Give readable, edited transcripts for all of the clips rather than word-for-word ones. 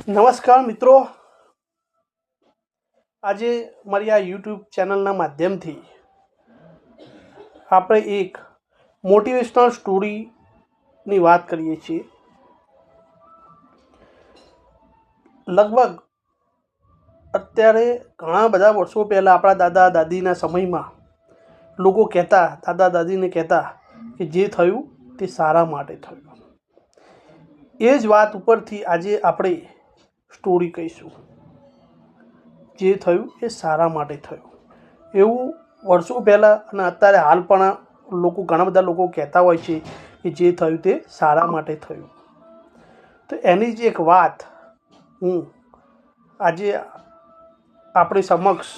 નમસ્કાર મિત્રો, આજે મારી આ યુટ્યુબ ચેનલના માધ્યમથી આપણે એક મોટિવેશનલ સ્ટોરીની વાત કરીએ છીએ. લગભગ અત્યારે ઘણા બધા વર્ષો પહેલાં આપણા દાદા દાદીના સમયમાં લોકો કહેતા, દાદા દાદીને કહેતા કે જે થયું તે સારા માટે થયું. એ જ વાત ઉપરથી આજે આપણે સ્ટોરી કહીશું. જે થયું એ સારા માટે થયું એવું વર્ષો પહેલાં અને અત્યારે હાલ પણ લોકો, ઘણા બધા લોકો કહેતા હોય છે કે જે થયું તે સારા માટે થયું. તો એની જ એક વાત હું આજે આપણી સમક્ષ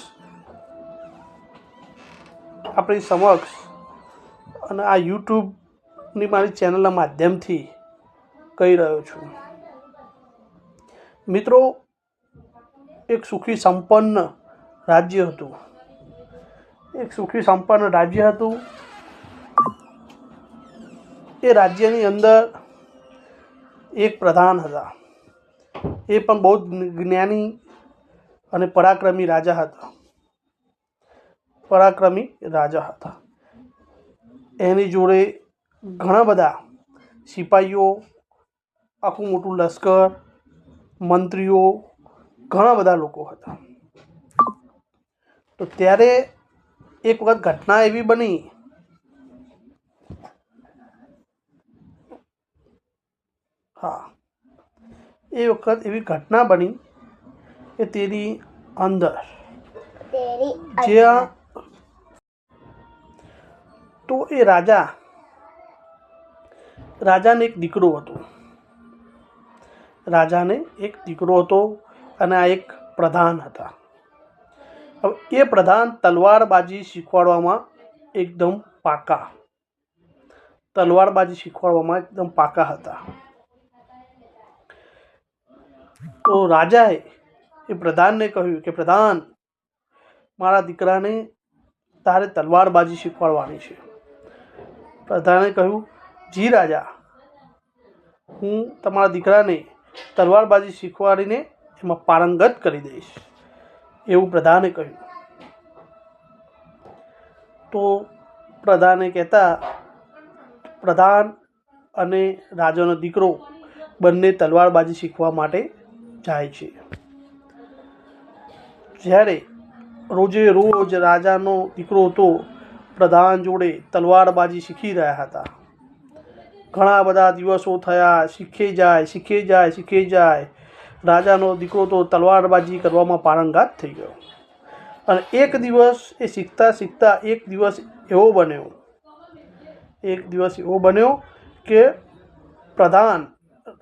અને આ યુટ્યુબની મારી ચેનલના માધ્યમથી કહી રહ્યો છું. મિત્રો, એક સુખી સંપન્ન રાજ્ય હતું. એ રાજ્યની અંદર એક પ્રધાન હતા. એ પણ બહુ જ્ઞાની અને પરાક્રમી રાજા હતા. એની જોડે ઘણા બધા સિપાહીઓ, આખું મોટું લશ્કર, મંત્રીઓ, ઘણા બધા લોકો હતા. તો ત્યારે એક વખત ઘટના એવી બની કે તેની અંદર જ્યાં તો એ રાજાને એક દીકરો હતો અને આ એક પ્રધાન હતા. હવે એ પ્રધાન તલવારબાજી શીખવાડવામાં એકદમ પાકા હતા. તો રાજાએ એ પ્રધાનને કહ્યું કે પ્રધાન, મારા દીકરાને તારે તલવારબાજી શીખવાડવાની છે. પ્રધાને કહ્યું, જી રાજા, હું તમારા દીકરાને તલવારબાજી શીખવાડીને એમાં પારંગત કરી દઈશ, એવું પ્રધાને કહ્યું. તો પ્રધાન અને રાજાનો દીકરો બંને તલવારબાજી શીખવા માટે જાય છે. જ્યારે રોજે રોજ રાજાનો દીકરો તો પ્રધાન જોડે તલવારબાજી શીખી રહ્યા હતા. ઘણા બધા દિવસો થયા, શીખે જાય. રાજાનો દીકરો તો તલવારબાજી કરવામાં પારંગત થઈ ગયો. અને એક દિવસ એ શીખતા એક દિવસ એવો બન્યો કે પ્રધાન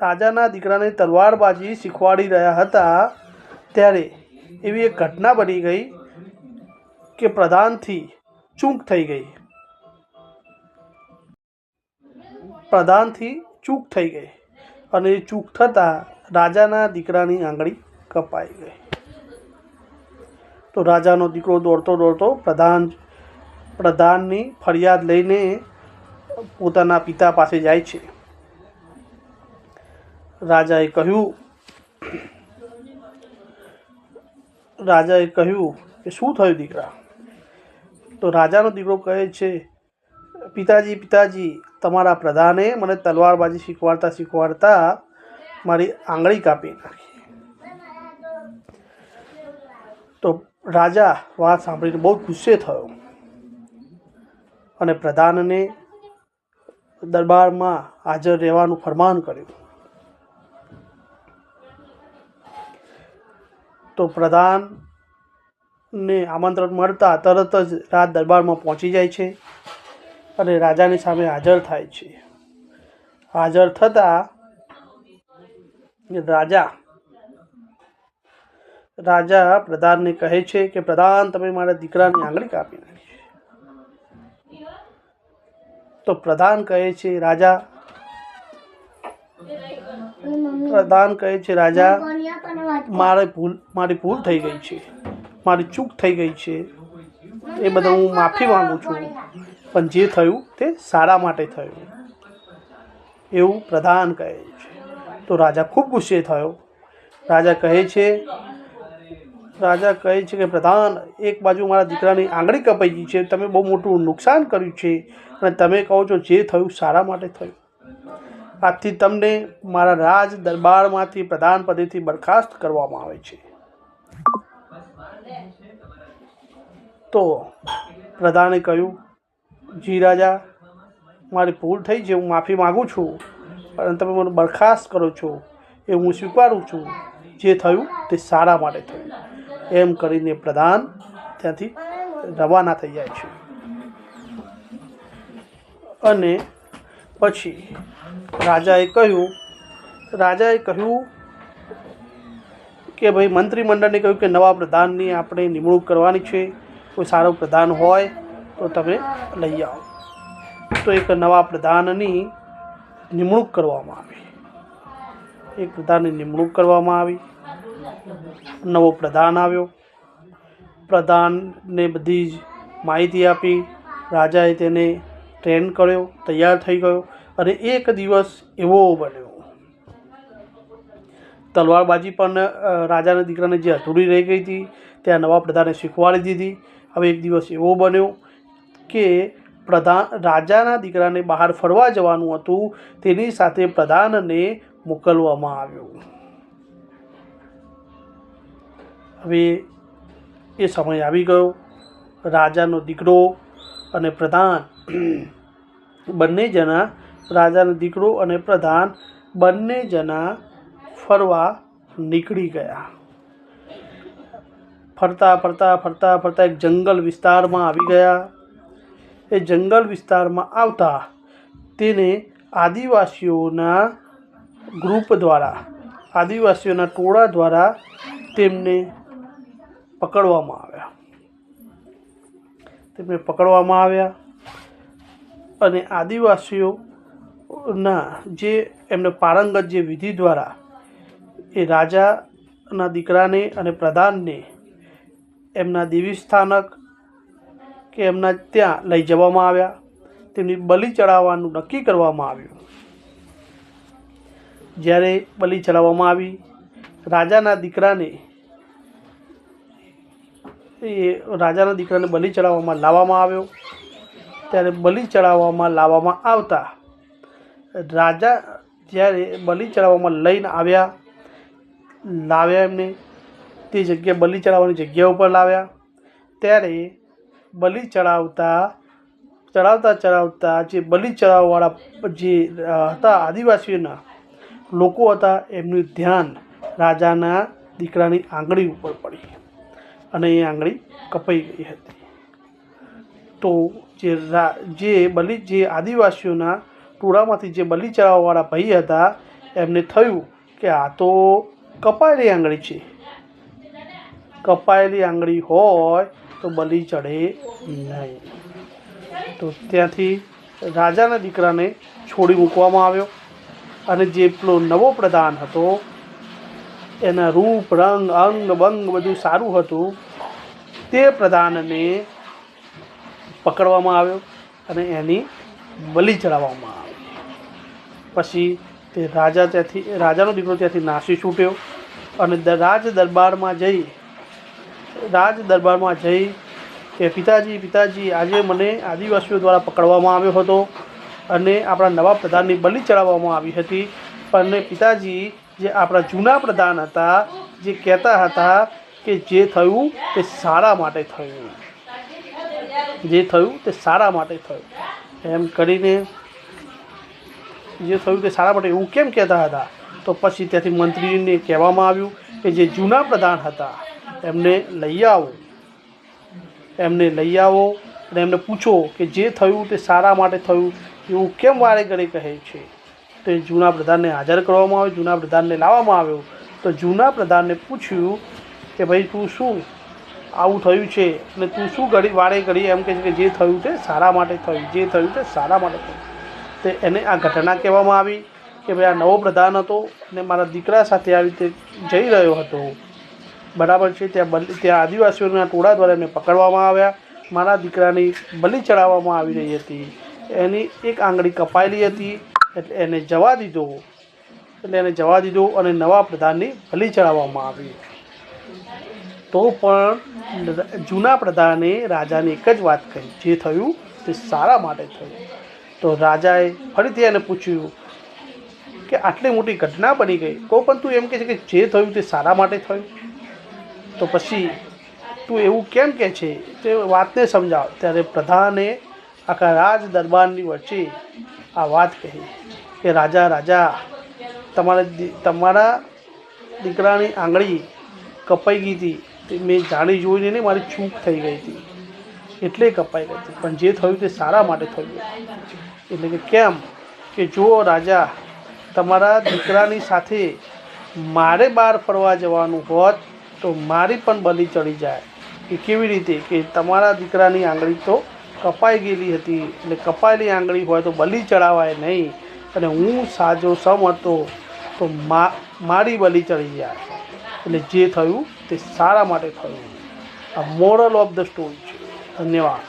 રાજાના દીકરાને તલવારબાજી શીખવાડી રહ્યા હતા. ત્યારે એવી એક ઘટના બની ગઈ કે પ્રધાનથી ચૂક થઈ ગઈ અને એ ચૂક થતાં રાજાના દીકરાની આંગળી કપાઈ ગઈ. તો રાજાનો દીકરો દોડતો પ્રધાનની ફરિયાદ લઈને પોતાના પિતા પાસે જાય છે. રાજાએ કહ્યું કે શું થયું દીકરા? તો રાજાનો દીકરો કહે છે, પિતાજી, તમારા પ્રધાને મને તલવારબાજી શીખવાડતા મારી આંગળી કાપી નાખી. તો રાજા વાત સાંભળીને બહુ ગુસ્સે થયો અને પ્રધાનને દરબારમાં હાજર રહેવાનું ફરમાન કર્યું. તો પ્રધાનને આમંત્રણ મળતા તરત જ રાજ દરબારમાં પહોંચી જાય છે અને રાજાની સામે હાજર થાય છે. હાજર થતાં રાજા પ્રધાનને કહે છે કે પ્રધાન, તમે મારા દીકરાની આંગળી કાપી નાખી. તો પ્રધાન કહે છે, રાજા, મારી ભૂલ થઈ ગઈ છે, મારી ચૂક થઈ ગઈ છે, એ બદલ હું માફી માંગુ છું, પણ જે થયું તે સારા માટે થયું, એવું પ્રધાન કહે છે. તો રાજા ખૂબ ગુસ્સે થયો રાજા કહે છે કે પ્રધાન, એક બાજુ મારા દીકરાની આંગળી કપાઈ ગઈ છે, તમે બહુ મોટું નુકસાન કર્યું છે અને તમે કહો છો જે થયું સારા માટે થયું. આજથી તમને મારા રાજ દરબારમાંથી પ્રધાન પદેથી બરખાસ્ત કરવામાં આવે છે. તો પ્રધાને કહ્યું, જી રાજા, મારી ભૂલ થઈ છે, હું માફી માગું છું, પણ તમે મને બરખાસ્ત કરો છો એ હું સ્વીકારું છું. જે થયું તે સારા માટે થયું. એમ કરીને પ્રધાન ત્યાંથી રવાના થઈ જાય છે. અને પછી રાજાએ કહ્યું કે ભાઈ મંત્રીમંડળને કહ્યું કે નવા પ્રધાનની આપણે નિમણૂક કરવાની છે. કોઈ સારો પ્રધાન હોય તો તમે લઈ આવો. તો એક નવા પ્રધાનની નિમણૂક કરવામાં આવી. નવો પ્રધાન આવ્યો. પ્રધાનને બધી જ માહિતી આપી. રાજાએ તેને ટ્રેન કર્યો, તૈયાર થઈ ગયો. અને એક દિવસ એવો બન્યો, તલવારબાજી પણ રાજાના દીકરાને જે અધૂરી રહી ગઈ હતી ત્યાં નવા પ્રધાને શીખવાડી દીધી. હવે એક દિવસ એવો બન્યો કે રાજાના દીકરાને બહાર ફરવા જવાનું હતું, તેની સાથે પ્રધાનને મોકલવામાં આવ્યો. હવે એ સમય આવી ગયો. રાજાનો દીકરો અને પ્રધાન બંને જણા ફરવા નીકળી ગયા. ફરતા એક જંગલ વિસ્તારમાં આવી ગયા. એ જંગલ વિસ્તારમાં આવતા તેને આદિવાસીઓના ટોળા દ્વારા તેમને પકડવામાં આવ્યા. અને આદિવાસીઓના જે એમને પારંગત જે વિધિ દ્વારા એ રાજાના દીકરાને અને પ્રધાનને એમના દેવી સ્થાનક કે એમના ત્યાં લઈ જવામાં આવ્યા. તેમની બલિ ચડાવવાનું નક્કી કરવામાં આવ્યું. જ્યારે બલિ ચડાવવામાં આવી, રાજાના દીકરાને બલિ ચડાવવામાં લાવવામાં આવ્યો. ત્યારે બલિ ચડાવવામાં લાવવામાં આવતા રાજા જ્યારે બલિ ચડાવવામાં લઈને લાવ્યા એમને તે જગ્યા બલિ ચડાવવાની જગ્યા ઉપર લાવ્યા. ત્યારે બલિ ચડાવતા જે બલિ ચડાવવાવાળા જે હતા આદિવાસીઓના લોકો હતા, એમનું ધ્યાન રાજાના દીકરાની આંગળી ઉપર પડી અને એ આંગળી કપાઈ ગઈ હતી. તો જે આદિવાસીઓના ટોળામાંથી જે બલિ ચડાવવાવાળા ભાઈ હતા, એમને થયું કે આ તો કપાયેલી આંગળી છે, કપાયેલી આંગળી હોય તો બલિ ચડે નહીં. તો ત્યાંથી રાજાના દીકરાને છોડી મૂકવામાં આવ્યો. અને જે પેલો નવો પ્રધાન હતો, એના રૂપ રંગ અંગ બંગ બધું સારું હતું, તે પ્રધાનને પકડવામાં આવ્યો અને એની બલિ ચડાવવામાં આવી. પછી તે રાજાનો દીકરો ત્યાંથી નાસી છૂટ્યો અને રાજ દરબારમાં જઈ કે પિતાજી, આજે મને આદિવાસીઓ દ્વારા પકડવામાં આવ્યો હતો અને આપણા નવા પ્રધાનની બલિ ચડાવવામાં આવી હતી. પણ પિતાજી, જે આપણા જૂના પ્રધાન હતા, જે કહેતા હતા કે જે થયું તે સારા માટે થયું, એમ કરીને જે થયું તે સારા માટે એવું કેમ કહેતા હતા? તો પછી ત્યાંથી મંત્રીને કહેવામાં આવ્યું કે જે જૂના પ્રધાન હતા એમને લઈ આવો અને એમને પૂછો કે જે થયું તે સારા માટે થયું એવું કેમ વારે ઘડી કહે છે. તો એ જૂના પ્રધાનને હાજર કરવામાં આવ્યો. જૂના પ્રધાનને લાવવામાં આવ્યો. તો જૂના પ્રધાનને પૂછ્યું કે ભાઈ, તું શું આવું થયું છે અને તું શું વારે ઘડી એમ કહે છે કે જે થયું તે સારા માટે થયું. તે એને આ ઘટના કહેવામાં આવી કે ભાઈ, આ નવો પ્રધાન હતો અને મારા દીકરા સાથે આવી રીતે જઈ રહ્યો હતો, બરાબર છે. ત્યાં આદિવાસીઓના ટોળા દ્વારા એમને પકડવામાં આવ્યા. મારા દીકરાની બલિ ચડાવવામાં આવી રહી હતી, એની એક આંગળી કપાયેલી હતી, એટલે એને જવા દીધો એટલે એને જવા દીધો અને નવા પ્રધાનની બલી ચડાવવામાં આવી. તો પણ જૂના પ્રધાને રાજાને એક જ વાત કહી, જે થયું તે સારા માટે થયું. તો રાજાએ ફરીથી એને પૂછ્યું કે આટલી મોટી ઘટના બની ગઈ તો પણ તું એમ કહે છે કે જે થયું તે સારા માટે થયું, તો પછી તું એવું કેમ કહે છે, તે વાતને સમજાવ. ત્યારે પ્રધાને આખા રાજ દરબારની વચ્ચે આ વાત કહી કે રાજા, તમારા દીકરાની આંગળી કપાઈ ગઈ હતી, તે મેં જાણી જોઈને નહીં, મારી ચૂક થઈ ગઈ હતી એટલે કપાઈ ગઈ હતી, પણ જે થયું તે સારા માટે થયું. એટલે કે કેમ કે જો રાજા, તમારા દીકરાની સાથે મારે બહાર ફરવા જવાનું હોત તો મારી પણ બલી ચડી જાય. એ કેવી રીતે કે તમારા દીકરાની આંગળી તો કપાઈ ગયેલી હતી, એટલે કપાયેલી આંગળી હોય તો બલી ચડાવાય નહીં, અને હું સાજો સમ હતો તો મારી બલી ચડી જાય. એટલે જે થયું તે સારા માટે થયું. આ મોરલ ઓફ ધ સ્ટોરી છે. ધન્યવાદ.